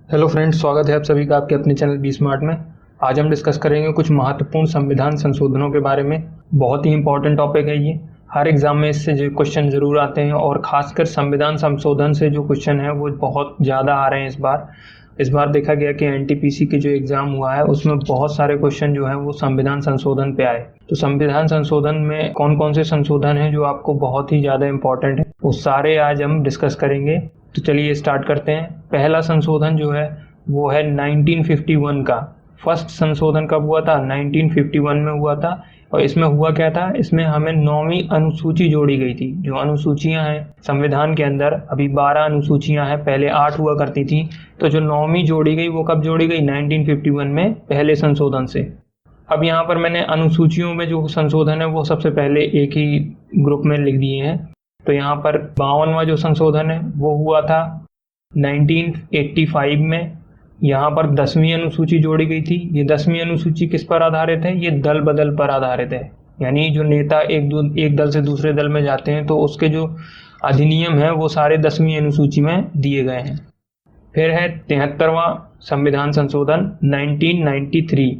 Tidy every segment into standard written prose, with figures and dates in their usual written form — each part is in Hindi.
हेलो फ्रेंड्स, स्वागत है आप सभी का आपके अपने चैनल बी स्मार्ट में। आज हम डिस्कस करेंगे कुछ महत्वपूर्ण संविधान संशोधनों के बारे में। बहुत ही इंपॉर्टेंट टॉपिक है ये। हर एग्जाम में इससे जो क्वेश्चन ज़रूर आते हैं और ख़ासकर संविधान संशोधन से जो क्वेश्चन है वो बहुत ज़्यादा आ रहे हैं इस बार देखा गया कि एनटीपीसी के जो एग्ज़ाम हुआ है उसमें बहुत सारे क्वेश्चन जो हैं वो संविधान संशोधन पे आए। तो संविधान संशोधन में कौन कौन से संशोधन हैं जो आपको बहुत ही ज़्यादा इंपॉर्टेंट है, वो सारे आज हम डिस्कस करेंगे। तो चलिए स्टार्ट करते हैं। पहला संशोधन जो है वो है 1951 का। फर्स्ट संशोधन कब हुआ था? 1951 में हुआ था। और इसमें हुआ क्या था? इसमें हमें 9वीं अनुसूची जोड़ी गई थी। जो अनुसूचियां हैं संविधान के अंदर, अभी 12 अनुसूचियां हैं, पहले 8 हुआ करती थी। तो जो 9वीं जोड़ी गई वो कब जोड़ी गई? 1951 में, पहले संशोधन से। अब यहाँ पर मैंने अनुसूचियों में जो संशोधन है वो सबसे पहले एक ही ग्रुप में लिख दिए हैं। तो यहाँ पर 52वां जो संशोधन है वो हुआ था 1985 में। यहाँ पर 10वीं अनुसूची जोड़ी गई थी। ये 10वीं अनुसूची किस पर आधारित है? ये दल बदल पर आधारित है। यानी जो नेता एक दल से दूसरे दल में जाते हैं तो उसके जो अधिनियम है वो सारे 10वीं अनुसूची में दिए गए हैं। फिर है 73वां संविधान संशोधन 1993।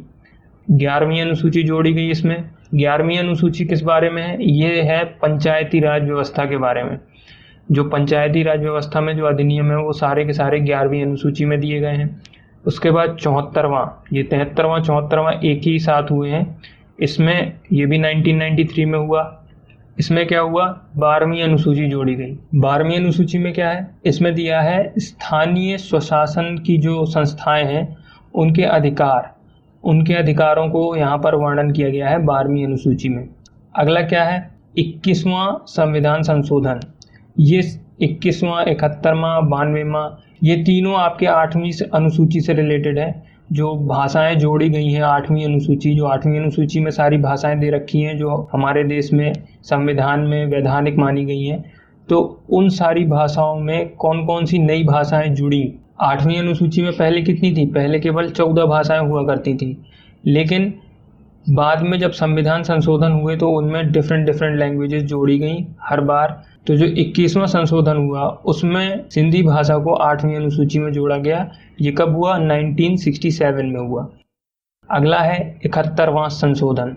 11वीं अनुसूची जोड़ी गई इसमें। 11वीं अनुसूची किस बारे में है? ये है पंचायती राज व्यवस्था के बारे में। जो पंचायती राज व्यवस्था में जो अधिनियम है वो सारे के सारे 11वीं अनुसूची में दिए गए हैं। उसके बाद 74वां, ये 73वां 74वां एक ही साथ हुए हैं। इसमें ये भी 1993 में हुआ। इसमें क्या हुआ? 12वीं अनुसूची जोड़ी गई। 12वीं अनुसूची में क्या है? इसमें दिया है स्थानीय स्वशासन की जो संस्थाएं हैं उनके अधिकारों को यहाँ पर वर्णन किया गया है 12वीं अनुसूची में। अगला क्या है? 21वां संविधान संशोधन। ये 21वां, 71वां, 92वां, ये तीनों आपके 8वीं अनुसूची से रिलेटेड है। जो भाषाएं जोड़ी गई हैं 8वीं अनुसूची, जो 8वीं अनुसूची में सारी भाषाएं दे रखी हैं जो हमारे देश में संविधान में वैधानिक मानी गई हैं। तो उन सारी भाषाओं में कौन कौन सी नई भाषाएं जुड़ी? 8वीं अनुसूची में पहले कितनी थी? पहले केवल 14 भाषाएं हुआ करती थी। लेकिन बाद में जब संविधान संशोधन हुए तो उनमें डिफरेंट लैंग्वेजेस जोड़ी गई हर बार। तो जो 21वां संशोधन हुआ उसमें सिंधी भाषा को 8वीं अनुसूची में जोड़ा गया। ये कब हुआ? 1967 में हुआ। अगला है 71वां संशोधन।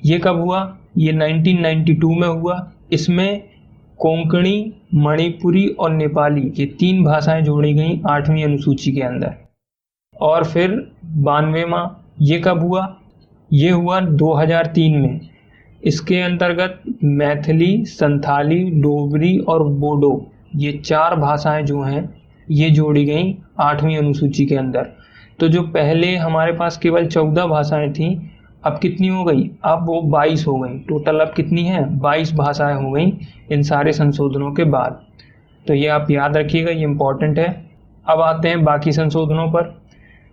ये कब हुआ? ये 1992 में हुआ। इसमें कोंकणी, मणिपुरी और नेपाली, ये 3 भाषाएं जोड़ी गई 8वीं अनुसूची के अंदर। और फिर 92वां, ये कब हुआ? ये हुआ 2003 में। इसके अंतर्गत मैथिली, संथाली, डोगरी और बोडो, ये 4 भाषाएं जो हैं ये जोड़ी गई 8वीं अनुसूची के अंदर। तो जो पहले हमारे पास केवल 14 भाषाएं थीं, अब कितनी हो गई? अब वो 22 हो गई। टोटल अब कितनी है? 22 भाषाएं हो गई इन सारे संशोधनों के बाद। तो ये आप याद रखिएगा, ये इम्पॉर्टेंट है। अब आते हैं बाकी संशोधनों पर।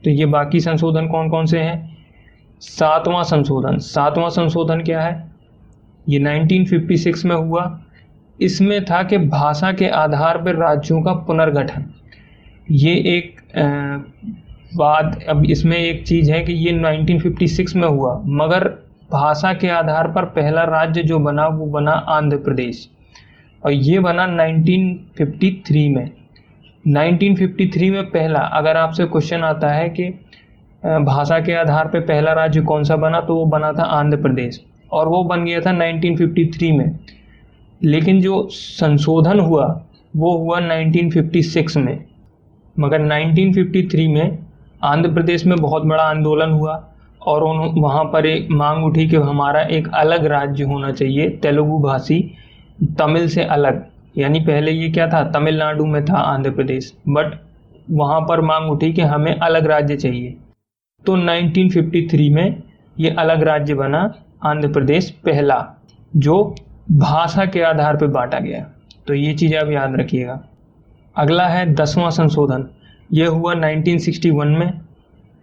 तो ये बाकी संशोधन कौन कौन से हैं? 7वां संशोधन। 7वां संशोधन क्या है? ये 1956 में हुआ। इसमें था कि भाषा के आधार पर राज्यों का पुनर्गठन। ये एक बात, अब इसमें एक चीज़ है कि ये 1956 में हुआ, मगर भाषा के आधार पर पहला राज्य जो बना वो बना आंध्र प्रदेश। और ये बना 1953 में। 1953 में पहला, अगर आपसे क्वेश्चन आता है कि भाषा के आधार पर पहला राज्य कौन सा बना, तो वो बना था आंध्र प्रदेश। और वो बन गया था 1953 में। लेकिन जो संशोधन हुआ वो हुआ 1956 में। मगर 1953 में आंध्र प्रदेश में बहुत बड़ा आंदोलन हुआ और वहाँ पर एक मांग उठी कि हमारा एक अलग राज्य होना चाहिए, तेलुगु भाषी, तमिल से अलग। यानी पहले ये क्या था? तमिलनाडु में था आंध्र प्रदेश, बट वहाँ पर मांग उठी कि हमें अलग राज्य चाहिए। तो 1953 में ये अलग राज्य बना आंध्र प्रदेश पहला, जो भाषा के आधार पर बांटा गया। तो ये चीज़ आप याद रखिएगा। अगला है 10वां संशोधन। ये हुआ 1961 में।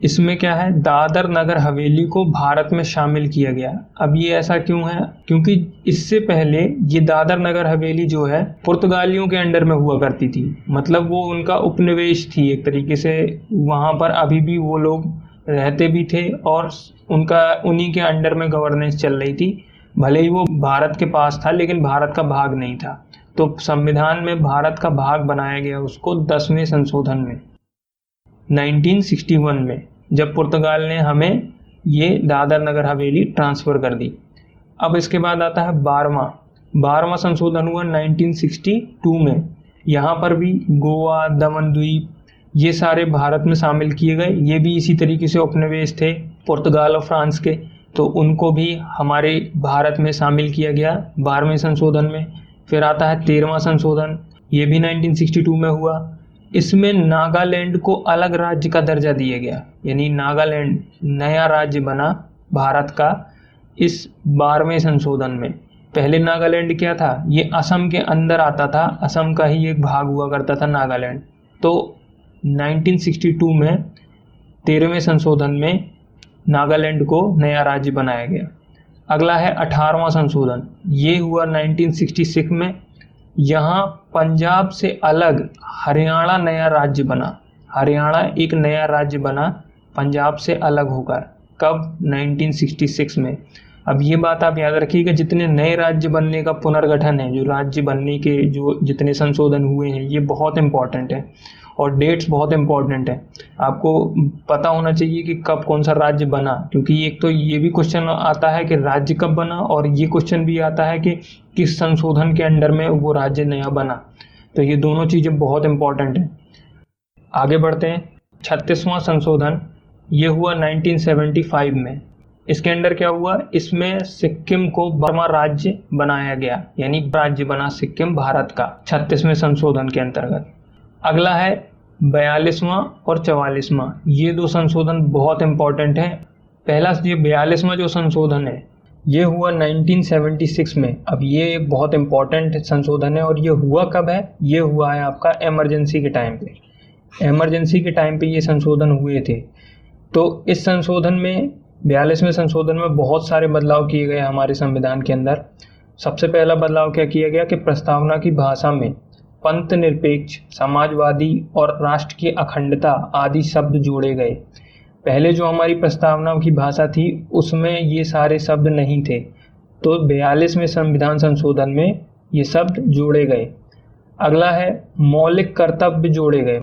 इसमें क्या है? दादर नगर हवेली को भारत में शामिल किया गया। अब ये ऐसा क्यों है? क्योंकि इससे पहले ये दादर नगर हवेली जो है पुर्तगालियों के अंडर में हुआ करती थी। मतलब वो उनका उपनिवेश थी एक तरीके से। वहाँ पर अभी भी वो लोग रहते भी थे और उन्हीं के अंडर में गवर्नेंस चल रही थी। भले ही वो भारत के पास था लेकिन भारत का भाग नहीं था। तो संविधान में भारत का भाग बनाया गया उसको 10वें संशोधन में। 1961 में, जब पुर्तगाल ने हमें ये दादर नगर हवेली ट्रांसफ़र कर दी। अब इसके बाद आता है 12वां संशोधन हुआ 1962 में। यहाँ पर भी गोवा, दमन द्वीप ये सारे भारत में शामिल किए गए। ये भी इसी तरीके से उपनिवेश थे पुर्तगाल और फ्रांस के, तो उनको भी हमारे भारत में शामिल किया गया 12वें संशोधन में। फिर आता है 13वां संशोधन, ये भी 1962 में हुआ। इसमें नागालैंड को अलग राज्य का दर्जा दिया गया, यानी नागालैंड नया राज्य बना भारत का इस 12वें संशोधन में। पहले नागालैंड क्या था, ये असम के अंदर आता था, असम का ही एक भाग हुआ करता था नागालैंड। तो 1962 में 13वें संशोधन में नागालैंड को नया राज्य बनाया गया। अगला है 18वां संशोधन, ये हुआ 1966 में। यहाँ पंजाब से अलग हरियाणा नया राज्य बना। हरियाणा एक नया राज्य बना पंजाब से अलग होकर। कब? 1966 में। अब ये बात आप याद रखिएगा, जितने नए राज्य बनने का पुनर्गठन है, जो राज्य बनने के जो जितने संशोधन हुए हैं, ये बहुत इंपॉर्टेंट है और डेट्स बहुत इंपॉर्टेंट है। आपको पता होना चाहिए कि कब कौन सा राज्य बना, क्योंकि एक तो ये भी क्वेश्चन आता है कि राज्य कब बना, और ये क्वेश्चन भी आता है कि किस संशोधन के अंडर में वो राज्य नया बना। तो ये दोनों चीज़ें बहुत इंपॉर्टेंट हैं। आगे बढ़ते हैं। 36वां संशोधन ये हुआ 1975 में। इसके अंडर क्या हुआ, इसमें सिक्किम को 12वां राज्य बनाया गया, यानी राज्य बना सिक्किम भारत का 36वें संशोधन के अंतर्गत। अगला है 42वां और 44वां, ये दो संशोधन बहुत इंपॉर्टेंट हैं। पहला ये 42वां जो संशोधन है ये हुआ 1976 में। अब ये एक बहुत इंपॉर्टेंट संशोधन है, और ये हुआ कब है, ये हुआ है आपका इमरजेंसी के टाइम पे। इमरजेंसी के टाइम पे ये संशोधन हुए थे। तो इस संशोधन में 42वें संशोधन में बहुत सारे बदलाव किए गए हमारे संविधान के अंदर। सबसे पहला बदलाव क्या किया गया कि प्रस्तावना की भाषा में पंथ निरपेक्ष, समाजवादी और राष्ट्र की अखंडता आदि शब्द जोड़े गए। पहले जो हमारी प्रस्तावना की भाषा थी उसमें ये सारे शब्द नहीं थे, तो 42वें संविधान संशोधन में ये शब्द जोड़े गए। अगला है मौलिक कर्तव्य जोड़े गए,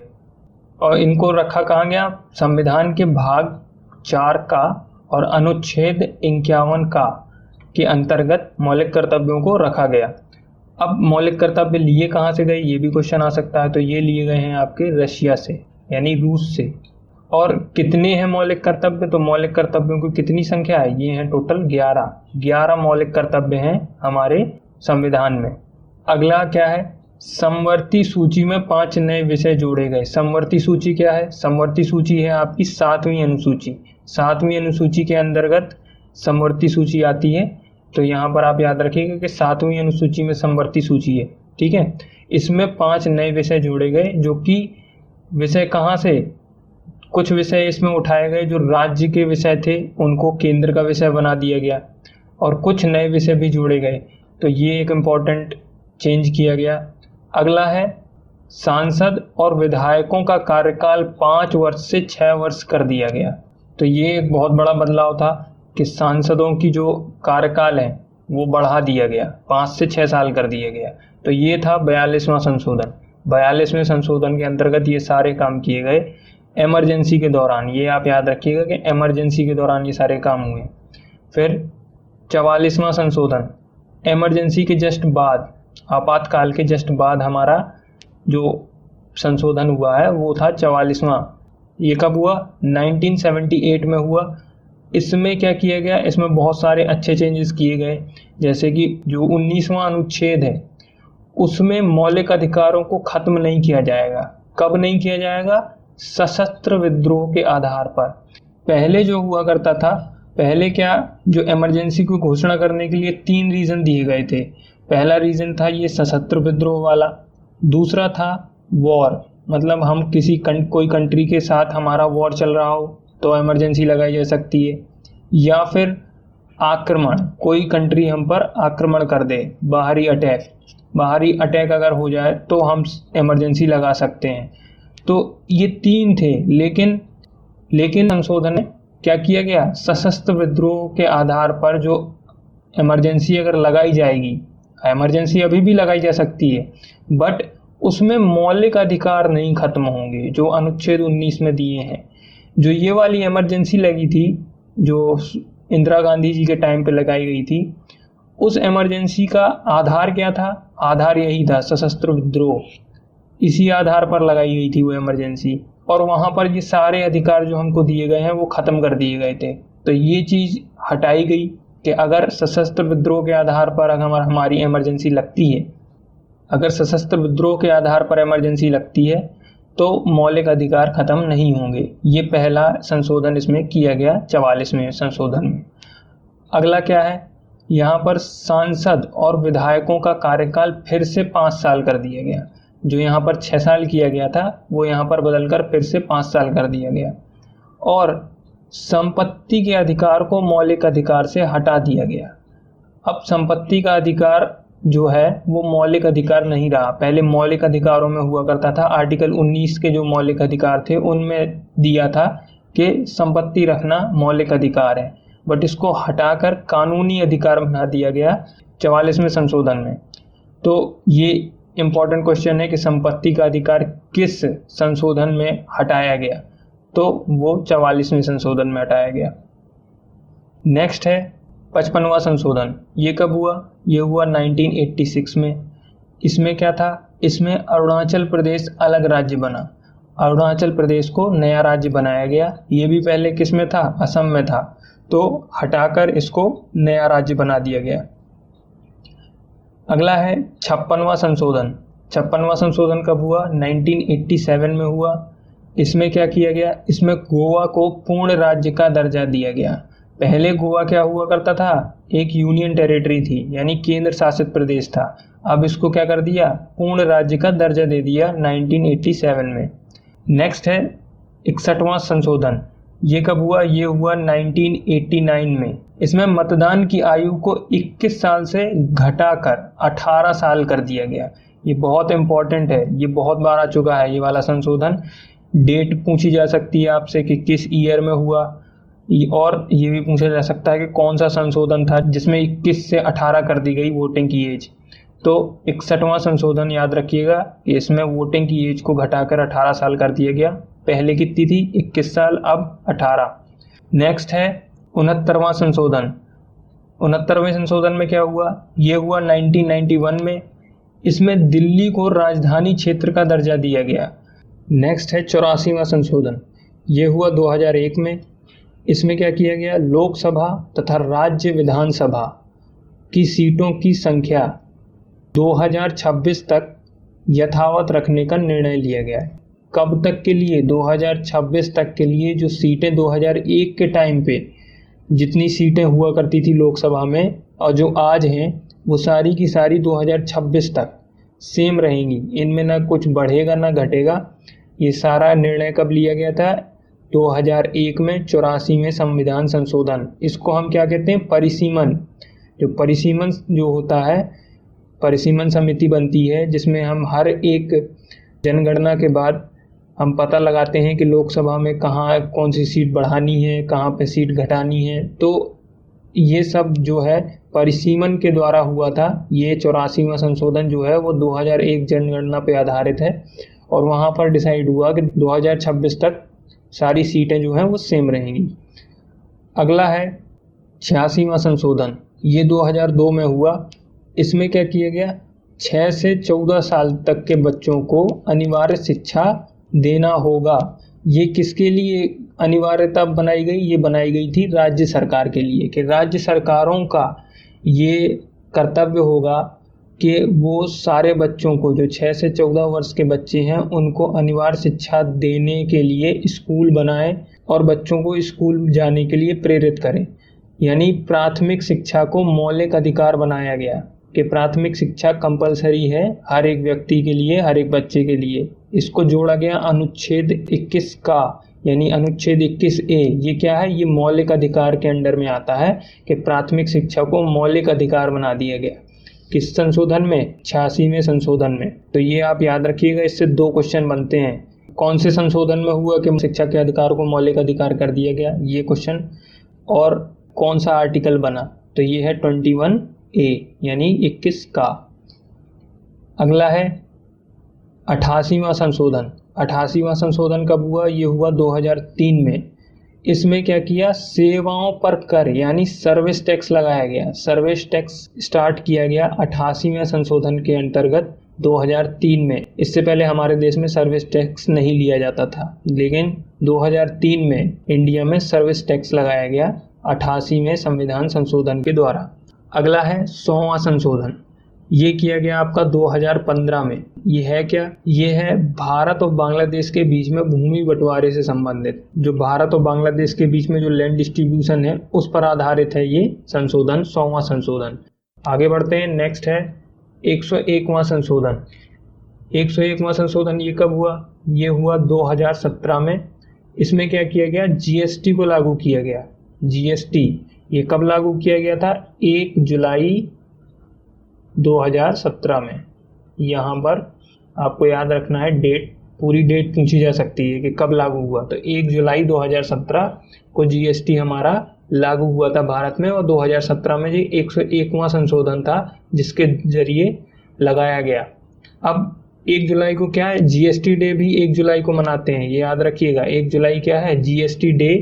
और इनको रखा कहाँ गया, संविधान के भाग 4 का और अनुच्छेद 51 का के अंतर्गत मौलिक कर्तव्यों को रखा गया। अब मौलिक कर्तव्य लिए कहाँ से गए, ये भी क्वेश्चन आ सकता है। तो ये लिए गए हैं आपके रशिया से, यानी रूस से। और कितने हैं मौलिक कर्तव्य, तो मौलिक कर्तव्यों की कितनी संख्या है, ये हैं टोटल 11 मौलिक कर्तव्य हैं हमारे संविधान में। अगला क्या है, समवर्ती सूची में 5 नए विषय जोड़े गए। समवर्ती सूची क्या है, समवर्ती सूची है आपकी 7वीं अनुसूची। 7वीं अनुसूची के अंतर्गत समवर्ती सूची आती है। तो यहाँ पर आप याद रखिएगा कि 7वीं अनुसूची में समवर्ती सूची है, ठीक है। इसमें 5 नए विषय जोड़े गए, जो कि विषय कहाँ से, कुछ विषय इसमें उठाए गए जो राज्य के विषय थे उनको केंद्र का विषय बना दिया गया, और कुछ नए विषय भी जोड़े गए। तो ये एक इम्पॉर्टेंट चेंज किया गया। अगला है सांसद और विधायकों का कार्यकाल 5 वर्ष से 6 वर्ष कर दिया गया। तो ये एक बहुत बड़ा बदलाव था कि सांसदों की जो कार्यकाल है वो बढ़ा दिया गया, 5 से 6 साल कर दिया गया। तो ये था 42वां संशोधन। 42वें संशोधन के अंतर्गत ये सारे काम किए गए इमरजेंसी के दौरान। ये आप याद रखिएगा कि इमरजेंसी के दौरान ये सारे काम हुए। फिर 44वां संशोधन, इमरजेंसी के जस्ट बाद, आपातकाल के जस्ट बाद हमारा जो संशोधन हुआ है वो था 44वां। ये कब हुआ, 1978 में हुआ। इसमें क्या किया गया, इसमें बहुत सारे अच्छे चेंजेस किए गए, जैसे कि जो 19वां अनुच्छेद है उसमें मौलिक अधिकारों को खत्म नहीं किया जाएगा। कब नहीं किया जाएगा, सशस्त्र विद्रोह के आधार पर। पहले जो हुआ करता था, पहले क्या, जो इमरजेंसी की घोषणा करने के लिए 3 रीज़न दिए गए थे। पहला रीज़न था ये सशस्त्र विद्रोह वाला, दूसरा था वॉर, मतलब हम किसी कोई कंट्री के साथ हमारा वॉर चल रहा हो तो इमरजेंसी लगाई जा सकती है, या फिर आक्रमण, कोई कंट्री हम पर आक्रमण कर दे, बाहरी अटैक अगर हो जाए तो हम इमरजेंसी लगा सकते हैं। तो ये 3 थे, लेकिन संशोधन ने क्या किया गया, सशस्त्र विद्रोह के आधार पर जो इमरजेंसी अगर लगाई जाएगी, इमरजेंसी अभी भी लगाई जा सकती है, बट उसमें मौलिक अधिकार नहीं खत्म होंगे जो अनुच्छेद 19 में दिए हैं। जो ये वाली इमरजेंसी लगी थी, जो इंदिरा गांधी जी के टाइम पे लगाई गई थी, उस इमरजेंसी का आधार क्या था? आधार यही था, सशस्त्र विद्रोह। इसी आधार पर लगाई गई थी वो इमरजेंसी, और वहाँ पर ये सारे अधिकार जो हमको दिए गए हैं वो ख़त्म कर दिए गए थे। तो ये चीज़ हटाई गई कि अगर सशस्त्र विद्रोह के आधार पर अगर हमारी इमरजेंसी लगती है, अगर सशस्त्र विद्रोह के आधार पर इमरजेंसी लगती है तो मौलिक अधिकार खत्म नहीं होंगे। ये पहला संशोधन इसमें किया गया 44वें संशोधन में। अगला क्या है? यहाँ पर सांसद और विधायकों का कार्यकाल फिर से 5 साल कर दिया गया। जो यहाँ पर 6 साल किया गया था वो यहाँ पर बदलकर फिर से 5 साल कर दिया गया। और संपत्ति के अधिकार को मौलिक अधिकार से हटा दिया गया। अब संपत्ति का अधिकार जो है वो मौलिक अधिकार नहीं रहा। पहले मौलिक अधिकारों में हुआ करता था, आर्टिकल 19 के जो मौलिक अधिकार थे उनमें दिया था कि संपत्ति रखना मौलिक अधिकार है, बट इसको हटाकर कानूनी अधिकार बना दिया गया 44वें संशोधन में। तो ये इम्पोर्टेंट क्वेश्चन है कि संपत्ति का अधिकार किस संशोधन में हटाया गया? तो वो 44वें संशोधन में हटाया गया। नेक्स्ट है 55वां संशोधन। ये कब हुआ? ये हुआ 1986 में। इसमें क्या था? इसमें अरुणाचल प्रदेश अलग राज्य बना। अरुणाचल प्रदेश को नया राज्य बनाया गया। ये भी पहले किस में था? असम में था, तो हटाकर इसको नया राज्य बना दिया गया। अगला है 56वां संशोधन। 56वां संशोधन कब हुआ? 1987 में हुआ। इसमें क्या किया गया? इसमें गोवा को पूर्ण राज्य का दर्जा दिया गया। पहले गोवा क्या हुआ करता था? एक यूनियन टेरिटरी थी, यानी केंद्र शासित प्रदेश था। अब इसको क्या कर दिया? पूर्ण राज्य का दर्जा दे दिया 1987 में। नेक्स्ट है 61वां संशोधन। ये कब हुआ? ये हुआ 1989 में। इसमें मतदान की आयु को 21 साल से घटाकर 18 साल कर दिया गया। ये बहुत इंपॉर्टेंट है, ये बहुत बार आ चुका है ये वाला संशोधन। डेट पूछी जा सकती है आपसे कि किस ईयर में हुआ, और ये भी पूछा जा सकता है कि कौन सा संशोधन था जिसमें 21 से 18 कर दी गई वोटिंग की एज। तो 61वां संशोधन याद रखिएगा कि इसमें वोटिंग की एज को घटाकर 18 साल कर दिया गया। पहले कितनी थी? 21 साल, अब 18। नेक्स्ट है 69वां संशोधन। 69वें संशोधन में क्या हुआ? ये हुआ 1991 में। इसमें दिल्ली को राजधानी क्षेत्र का दर्जा दिया गया। नेक्स्ट है 84वां संशोधन। ये हुआ 2001 में। इसमें क्या किया गया? लोकसभा तथा राज्य विधानसभा की सीटों की संख्या 2026 तक यथावत रखने का निर्णय लिया गया है। कब तक के लिए? 2026 तक के लिए। जो सीटें 2001 के टाइम पे जितनी सीटें हुआ करती थी लोकसभा में और जो आज हैं, वो सारी की सारी 2026 तक सेम रहेंगी। इनमें ना कुछ बढ़ेगा ना घटेगा। ये सारा निर्णय कब लिया गया था? 2001 में 84वें संविधान संशोधन। इसको हम क्या कहते हैं? परिसीमन। जो परिसीमन जो होता है, परिसीमन समिति बनती है जिसमें हम हर एक जनगणना के बाद हम पता लगाते हैं कि लोकसभा में कहाँ कौन सी सीट बढ़ानी है, कहाँ पे सीट घटानी है। तो ये सब जो है परिसीमन के द्वारा हुआ था। ये 84वां संशोधन जो है वो 2001 जनगणना पे आधारित है, और वहाँ पर डिसाइड हुआ कि 2026 तक सारी सीटें जो हैं वो सेम रहेंगी। अगला है 86वां संशोधन। ये 2002 में हुआ। इसमें क्या किया गया? 6 से 14 साल तक के बच्चों को अनिवार्य शिक्षा देना होगा। ये किसके लिए अनिवार्यता बनाई गई? ये बनाई गई थी राज्य सरकार के लिए, कि राज्य सरकारों का ये कर्तव्य होगा कि वो सारे बच्चों को, जो 6 से 14 वर्ष के बच्चे हैं, उनको अनिवार्य शिक्षा देने के लिए स्कूल बनाएं और बच्चों को स्कूल जाने के लिए प्रेरित करें। यानी प्राथमिक शिक्षा को मौलिक अधिकार बनाया गया कि प्राथमिक शिक्षा कंपलसरी है हर एक व्यक्ति के लिए, हर एक बच्चे के लिए। इसको जोड़ा गया अनुच्छेद 21 का, यानी अनुच्छेद 21A। ये क्या है? ये मौलिक अधिकार के अंडर में आता है कि प्राथमिक शिक्षा को मौलिक अधिकार बना दिया गया। किस संशोधन में? 86वें संशोधन में। तो ये आप याद रखिएगा, इससे 2 क्वेश्चन बनते हैं। कौन से संशोधन में हुआ कि शिक्षा के अधिकार को मौलिक अधिकार कर दिया गया, ये क्वेश्चन, और कौन सा आर्टिकल बना? तो ये है 21A, यानी 21 का। अगला है 88वां संशोधन। 88वां संशोधन कब हुआ? ये हुआ 2003 में। इसमें क्या किया? सेवाओं पर कर यानी सर्विस टैक्स लगाया गया। सर्विस टैक्स स्टार्ट किया गया 88वें संशोधन के अंतर्गत 2003 में। इससे पहले हमारे देश में सर्विस टैक्स नहीं लिया जाता था, लेकिन 2003 में इंडिया में सर्विस टैक्स लगाया गया 88वें संविधान संशोधन के द्वारा। अगला है 100वां संशोधन। ये किया गया आपका 2015 में। ये है क्या? ये है भारत और बांग्लादेश के बीच में भूमि बंटवारे से संबंधित। जो भारत और बांग्लादेश के बीच में जो लैंड डिस्ट्रीब्यूशन है उस पर आधारित है ये संशोधन, 100वां संशोधन। आगे बढ़ते हैं। नेक्स्ट है 101वां संशोधन। 101वां संशोधन ये कब हुआ? ये हुआ 2017 में। इसमें क्या किया गया? जीएसटी को लागू किया गया। जीएसटी ये कब लागू किया गया था? 1 जुलाई 2017 में। यहाँ पर आपको याद रखना है डेट, पूरी डेट पूछी जा सकती है कि कब लागू हुआ। तो 1 जुलाई 2017 को जीएसटी हमारा लागू हुआ था भारत में, और 2017 में ये 101वां संशोधन था जिसके जरिए लगाया गया। अब 1 जुलाई को क्या है? जीएसटी डे भी 1 जुलाई को मनाते हैं, ये याद रखिएगा। 1 जुलाई क्या है? GST day.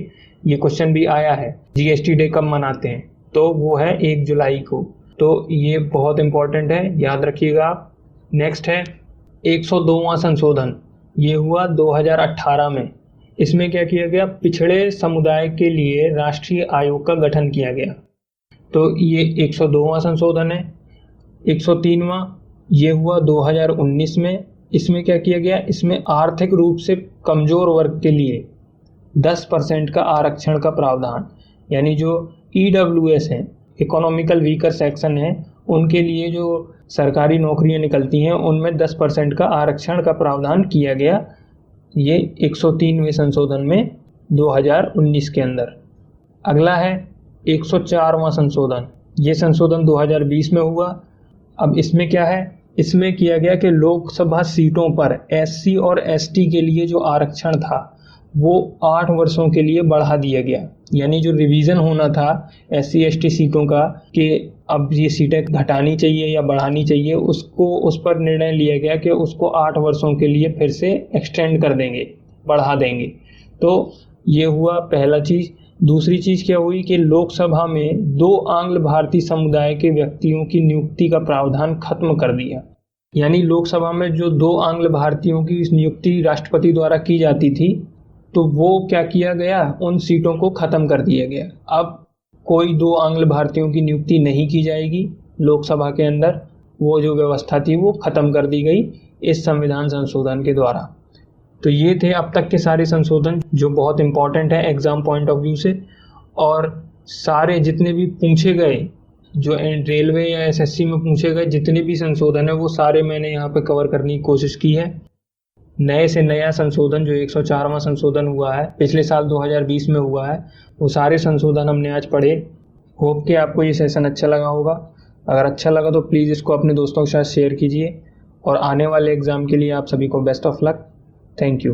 ये क्वेश्चन भी आया है, जीएसटी डे कब मनाते हैं? तो वो है 1 जुलाई को। तो ये बहुत इंपॉर्टेंट है, याद रखिएगा आप। नेक्स्ट है 102वां संशोधन। ये हुआ 2018 में। इसमें क्या किया गया? पिछड़े समुदाय के लिए राष्ट्रीय आयोग का गठन किया गया। तो ये 102वां संशोधन है। 103वां ये हुआ 2019 में। इसमें क्या किया गया? इसमें आर्थिक रूप से कमजोर वर्ग के लिए 10% का आरक्षण का प्रावधान, यानी जो EWS है, इकोनॉमिकल वीकर सेक्शन है, उनके लिए जो सरकारी नौकरियां निकलती हैं उनमें 10% का आरक्षण का प्रावधान किया गया। ये 103वें संशोधन में 2019 के अंदर। अगला है 104वां संशोधन। ये संशोधन 2020 में हुआ। अब इसमें क्या है? इसमें किया गया कि लोकसभा सीटों पर SC और ST के लिए जो आरक्षण था वो 8 वर्षों के लिए बढ़ा दिया गया। यानी जो रिवीजन होना था SC ST सीटों का कि अब ये सीटें घटानी चाहिए या बढ़ानी चाहिए, उसको उस पर निर्णय लिया गया कि उसको 8 वर्षों के लिए फिर से एक्सटेंड कर देंगे, बढ़ा देंगे। तो ये हुआ पहला चीज़। दूसरी चीज़ क्या हुई कि लोकसभा में 2 आंग्ल भारतीय समुदाय के व्यक्तियों की नियुक्ति का प्रावधान खत्म कर दिया। यानी लोकसभा में जो 2 आंग्ल भारतीयों की नियुक्ति राष्ट्रपति द्वारा की जाती थी, तो वो क्या किया गया? उन सीटों को ख़त्म कर दिया गया। अब कोई 2 आंग्ल भारतीयों की नियुक्ति नहीं की जाएगी लोकसभा के अंदर। वो जो व्यवस्था थी वो ख़त्म कर दी गई इस संविधान संशोधन के द्वारा। तो ये थे अब तक के सारे संशोधन जो बहुत इंपॉर्टेंट है एग्ज़ाम पॉइंट ऑफ व्यू से। और सारे जितने भी पूछे गए, जो रेलवे या SSC में पूछे गए जितने भी संशोधन है, वो सारे मैंने यहाँ पे कवर करने की कोशिश की है। नए से नया संशोधन जो 104वां संशोधन हुआ है, पिछले साल 2020 में हुआ है, वो सारे संशोधन हमने आज पढ़े। होप कि आपको ये सेशन अच्छा लगा होगा। अगर अच्छा लगा तो प्लीज़ इसको अपने दोस्तों के साथ शेयर कीजिए। और आने वाले एग्ज़ाम के लिए आप सभी को best of luck. Thank you.